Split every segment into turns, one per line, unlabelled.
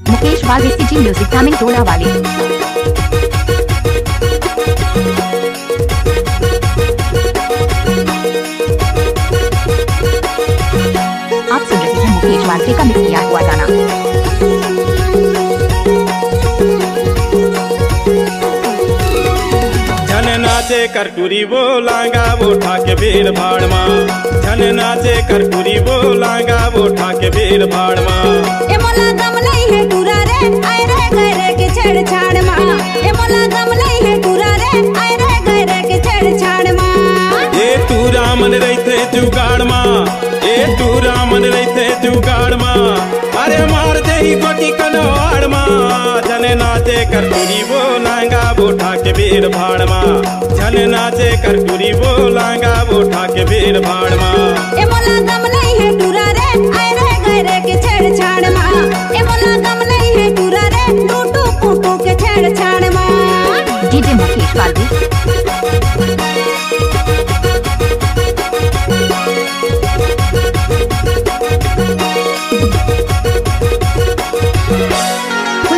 मुकेश वाल STG music timing टोला वाले। आप सुन रहे हैं मुकेश वाल का मिक्स किया हुआ गाना।
नाचे करकुरी बोलांगा वो ठाके भीड़ भाड़ माँ। झन नाचे करकुरी बोलांगा वो ठाके भीड़ भाड़ माँ।
ए मोला दम नहीं है टूरा रे आए रे गए रे के छेड़छाड़ माँ। ए मोला दम नहीं है टूरा रे आए रे गए रे के छेड़छाड़ माँ।
ये टूरा मन रही थे जुगाड़ माँ। ये टूरा मन रही थे जुगाड़ माँ। अरे मार दे ही गोटी कनवाड़ माँ। झन नाचे करकुरी बोलांगा वो ठाके भीड़ भाड़ माँ। झन नाचे करकुरी बोलांगा वो ठाके भीड़ भाड़ माँ।
ए मोला दम नहीं है टूरा रे आए रे गए रे के छेड़छाड़ माँ। ए मोला दम नहीं है टूरा रे लूटू फूटू के छेड़छाड़ माँ।
डीजे मुकेश वाल भी।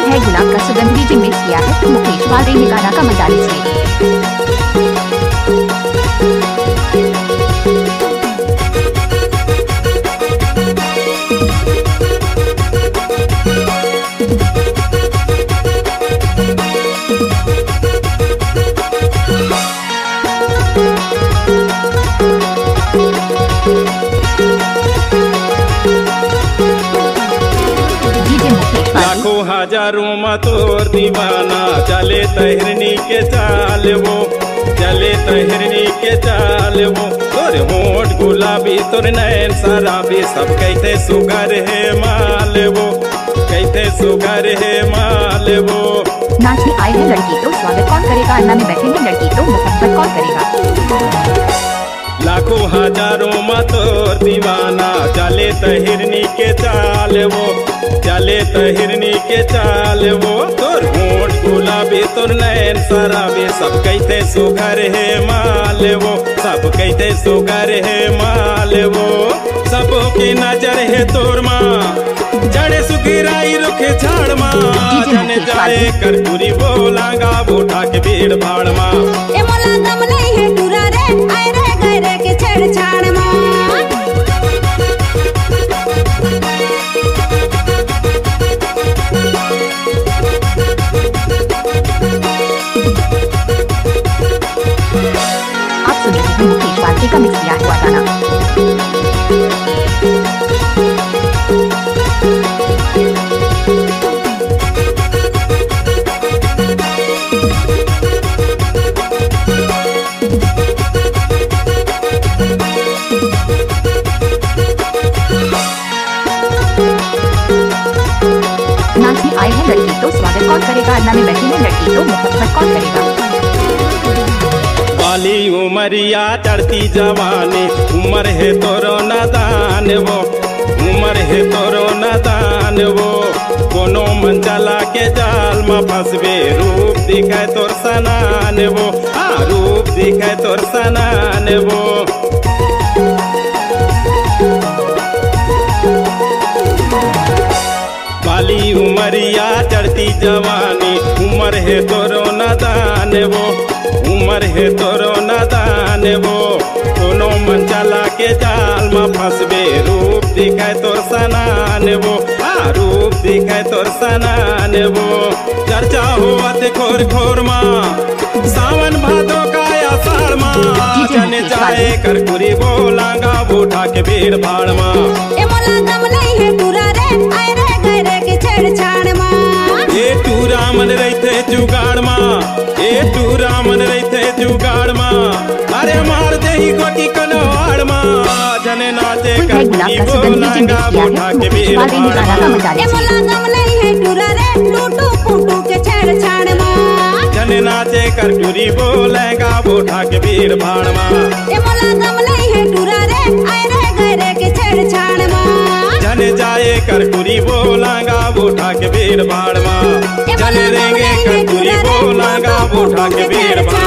है गुलाब का सुगंध डीजे मिक्स किया है तो मुकेश वाल ने गाना का मजा लीजिए।
लाखों हजारों में तोर दीवाना चले तहरनी के चाल वो। चले तहरनी के चाल वो। तोर होठ गुलाबी तोर नैन शराबी सब कहते सुगर है माल वो। कहते सुगर है माल वो।
नाचने आए हैं लड़की तो स्वागत कौन करेगा, अन्ना में बैठे हैं लड़की तो मोहब्बत कौन करेगा।
लाखों हजारों में तोर दीवाना चले तहिरनी के चाल वो। चले तहिरनी के चाल वो। तोर होठ गुलाबी तोर नैन शराबी सब कहते सुगर है माल वो। सब कहते सुगर है माल वो। सबों की नजर है तोर माँ। जड़े सुगिराई रुखे झाड़ माँ। जन जाए करकुरी बोलांगा वो ठाके भीड़ भाड़ माँ।
ए मोला दम नहीं है टूरा रे आए रे गए रे के छेड़छाड़ माँ।
आप सुन रहे हैं मुकेश वाल का मिक्स किया हुआ गाना। नाचने आए हैं लड़की तो स्वागत कौन करेगा, अन्ना में बैठे हैं लड़की तो मोहब्बत कौन करेगा।
वाली उमरिया चढ़ती जवानी उम्र है तोरो नादान वो। उम्र है तोरो नादान वो। कोनो मन चला के जाल में फंसबे रूप दिखाए तोर सनान वो। रूप दिखाए तोर सनान वो। वाली उमरिया चढ़ती जवानी उम्र है तोरो नादान वो। उम्र है तोरो नादान वो। कोनो मन चला के जाल में फंसबे रूप दिखाए तोर सनान वो। रूप दिखाए तोर सनान वो। चर्चा हुआ थे खोर खोर माँ। सावन भादो का आषाढ़ माँ। जन जाए करकुरी बोलांगा वो ठाके भीड़ भाड़ माँ।
ए मोला दम नहीं है टूरा रे आए रे गए रे के छेड़छाड़ माँ।
ये टूरा मन रही थे जुगाड़ माँ। ये टूरा मन रही थे जुगाड़ माँ। अरे मार दे ही गोटी कनवाड़ माँ। जने नाचे करकुरी बोलांगा वो ठाके भीड़ भाड़ माँ।
ए मोला दम नहीं है टूरा रे लूटू फूटू के छेड़छाड़ माँ।
जने नाचे करकुरी बोलेगा वो ठाके भीड़ भाड़ माँ।
ए मोला दम नहीं है टूरा रे आए रे गए रे के छेड़छाड़ माँ।
जन जाए करकुरी बोलांगा वो ठाके भीड़ भाड़ माँ। जन देंगे करकुरी बोलांगा वो ठाके भीड़ भाड़।